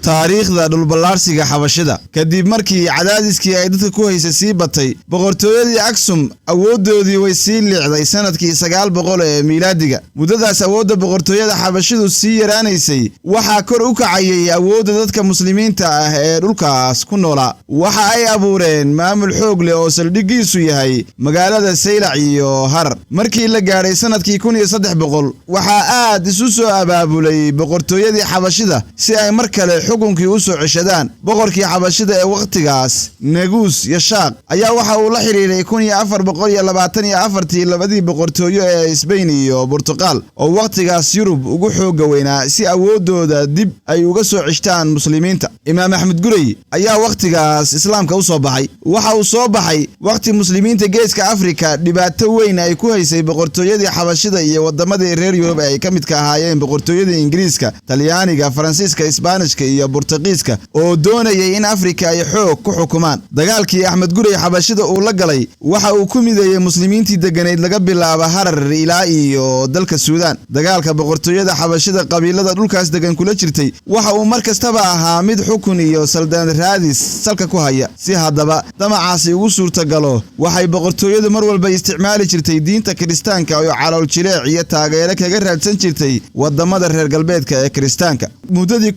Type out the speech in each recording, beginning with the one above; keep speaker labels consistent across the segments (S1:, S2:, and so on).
S1: taariikhda dhulballaarsiga xabashida kadib markii cadaadiskii ay dadka ku haysay sii batay boqortooyadii Aksum awoodoodii way sii liicday sanadkii 900 ee miilaadiga muddadaas awoodda boqortooyada xabashidu sii yaraanaysay waxa kor u kacayay awoodda dadka muslimiinta ah ee dhulkaas ku noolaa waxa ay abuureen maamul xoog leh oo saldhigiisu yahay magaalada Saylac iyo Harar markii la gaaray sanadkii 1300 waxa aad isu soo abaabulay boqortooyadii xabashida si ay mar kale xukunkii u soo ceshadaan boqorkii xabashida ee waqtigaas Negus Yashaq ayaa waxa uu la xiriiray 1424 labadii boqortooyo ee Spain iyo Portugal oo waqtigaas Yurub ugu xoog weynaa si awoodooda dib ay uga soo ceshtaan muslimiinta Imaam Axmed Gurey ayaa waqtigaas islaamka u soo baxay waxa uu soo baxay waqti muslimiinta geeska Afrika dhibaato weyn ay ku haysay boqortooyadii xabashida iyo wadamadii reer Yurub ay ka mid ka ahaayeen boqortooyadii Ingiriiska Talyaaniga Faransiiska Isbaanishka iyo Portugiiska oo doonayay in Afrika ay xoog ku xukumaan dagaalkii Axmed Gurey xabashida uu la galay waxa uu ku mideeyay muslimiintii deganeed laga bilaabo Harar ilaa iyo dalka Suudaan dagaalka boqortooyada xabashida qabiilada dhulkaas degan kula jirtay waxa uu markastaba ahaa mid xukun iyo saldanad raadis salka ku haya si hadaba damacaasi ugu suurta galo waxay boqortooyadu mar walba isticmaali jirtay diinta Kiristaanka oo calool jileec iyo taageero kaga raadsan jirtay wadamada reer galbeedka ee Kiristaanka muddadii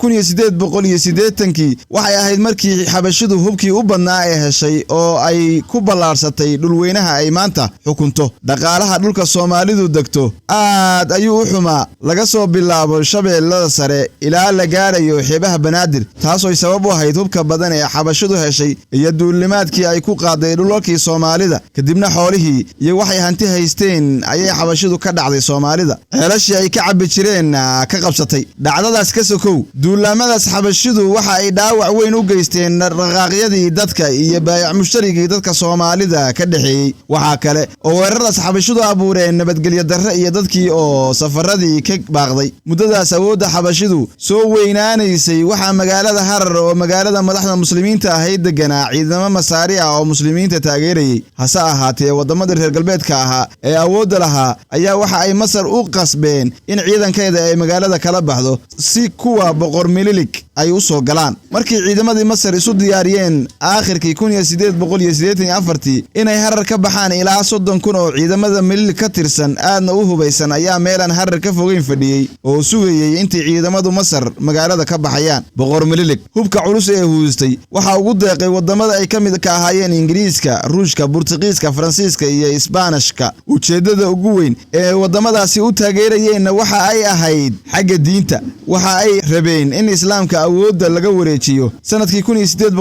S1: 1880kii waxay ahayd markii xabashidu hubkii u badnaa ee heshay oo ay ku ballaarsatay dhulweynaha ay maanta xukunto dhaqaalaha dhulka Soomaalidu degto aad ayuu u xumaa laga soo bilaabo Shabeellada Sare ilaa la gaarayo xeebaha Banaadir taasoo sabab u ahayd hubka badan ee xabashidu heshay iyo duulimaadkii ay ku qaaday dhulalkii Soomaalida kadibna xoolihii iyo waxay hanti haysteen ayay xabashidu ka dhacday Soomaalida ceelashii ay ka cabi jireen ka qabsatay dhacdadaas ka sokow duulamadaas xabashidu waxa ay dhaawac weyn u geysteen dhaqaaqyadii dadka iyo baayac mushtarigii dadka Soomaalida ka dhaxeeyay waxa kale oo weeraradaas xabashidu abuureen nabadgelyo darro iyo dadkii oo safaradii ka baaqday muddadaas awoodda xabashidu soo weynaanaysay waxa magaalada Harar oo magaalada madaxda muslimiinta ahayd deganaa ciidamo masaari ah oo muslimiinta taageerayay hase ahaatee wadamada reer galbeedka ahaa ee awoodda lahaa ayaa waxa ay Masar u qasbeen in ciidankeeda ay magaalada kala baxdo si kuwa boqor Mililik ay u soo galaan markii ciidamadii Masar isu diyaariyeen aakhirkii 1884 inay Harar ka baxaan ilaa 30,000 oo ciidamada Mililik ka tirsan aadna u hubaysan ayaa meelan Harar ka fogeyn fadhiyay oo sugayay intii ciidamadu Masar magaalada ka baxayaan boqor Mililik hubka culus ee huustay waxa ugu deeqay wadamada ay ka mid ka ahaayeen Ingiriiska Ruushka Portugiiska Faransiiska iyo Isbaanishka ujeedada ugu weyn ee wadamadaasi u taageerayeen waxa ay ahayd xagga diinta waxa ay rabeen in islaamka awoodda laga wareejiyo sanadkii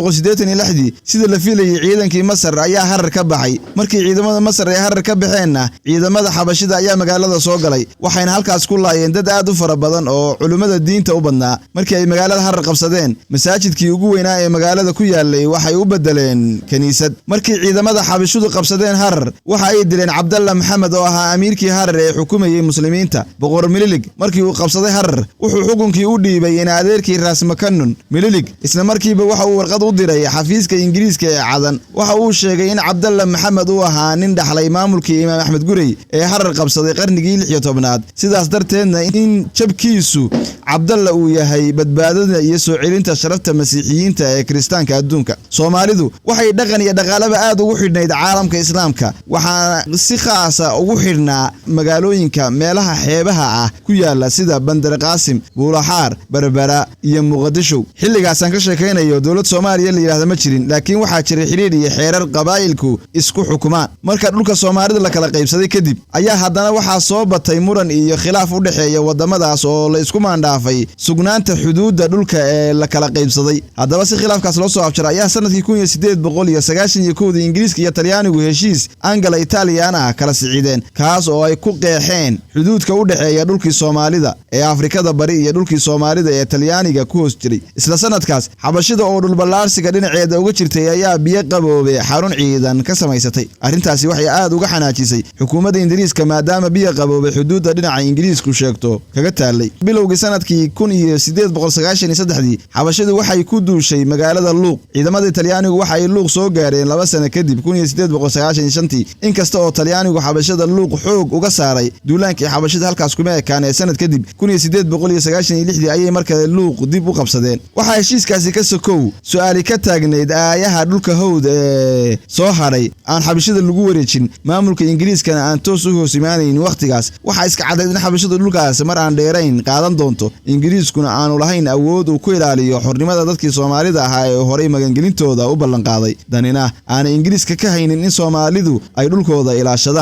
S1: 1886 sida la filayay ciidankii Masar ayaa Harar ka baxay markii ciidamada Masar ay Harar ka baxeenna ciidamada xabashida ayaa magaalada soo galay waxayna halkaas ku laayeen dad aad u fara badan oo culimada diinta u badnaa markii ay magaalada Harar qabsadeen masaajidkii ugu weynaa ee magaalada ku yaalay waxay u bedeleen kaniisad markii ciidamada xabashidu qabsadeen Harar waxa ay dileen Cabdalla Maxamed oo ahaa amiirkii Harar ee xukumayay muslimiinta boqor Mililik markii uu qabsaday Harar wuxuu xukunkii u dhiibay in adeerkii Raas Makanun Mililik isla markiiba waxa uu warqad u diray xafiiska Ingiriiska ee Cadan waxa uu sheegay in Cabdalla Maxamed uu ahaa nin dhaxlay maamulkii Imaam Axmed Gurey ee Harar qabsaday qarnigii 16aad sidaas darteedna in jabkiisu Cabdalla uu yahay badbaadada iyo soo celinta sharafta masiixiyiinta ee Kiristaanka adduunka Soomaalidu waxay dhaqan iyo dhaqaalaba aad ugu xidhnayd caalamka islaamka waxaana si khaas ah ugu xidhnaa magaalooyinka meelaha xeebaha ah ku yaala sida Bandar Qaasim Buulaxaar Berbera iyo Muqdisho xilligaas aan ka sheekaynayo dawlad Soomaaliya la yiraahdo ma jirin laakiin waxaa jiray xiriir iyo xeerar qabaa'ilku isku xukumaan marka dhulka Soomaalida la kala qaybsaday kadib ayaa haddana waxaa soo batay muran iyo khilaaf u dhaxeeya wadamadaas oo la isku maandhaafay sugnaanta xuduudda dhulka ee la kala qaybsaday haddaba si khilaafkaas loo soo afjaray ayaa sanadkii 1891 Ingiriiska iyo Talyaanigu heshiis Anglo Italian ah kala siciideen kaas oo ay ku qeexeen xuduudka u dhaxeeya dhulkii Soomaalida ee Afrikada bari iyo dhulkii Soomaalida ee Talyaaniga ku hoos jiray isla sanadkaas xabashida oo dhul ballaarsiga dhinaceeda uga jirtay ayaa biyo qaboobay xarun ciidan ka samaysatay arrintaasi waxay aad uga xanaajisay xukuumadda Ingiriiska maadaama biyo qaboobay xuduudda dhinaca Ingiriisku sheegto kaga taalay bilowgii sanadkii 1893 xabashidu waxay ku duushay magaalada Luuq ciidamada Talyaanigu waxay Luuq soo gaareen 2 sano kadib 1895 inkasta oo Talyaanigu xabashida Luuq xoog uga saaray duulaankii xabashida halkaas kuma ekaan sanad kadib 1896 ayay markaa Luuq dib u qabsadeen. Waxa heshiiskaasi ka sokow su'aali ka taagneed aayaha dhulka hawd ee soo haray aan xabashada lagu wareejin maamulka Ingiriiskana aan toos u hoos imaanayn waqtigaas. Waxa iska cadeed in xabashada dhulkaas mar aan dheerayn qaadan doonto, Ingiriiskuna aanu lahayn awood uu ku ilaaliyo xornimada dadkii Soomaalida ahaa ee horay magangelintooda u ballan qaaday. Danina aan Ingiriiska ka haynin in Soomaalidu ay dhulkooda ilaashadaan.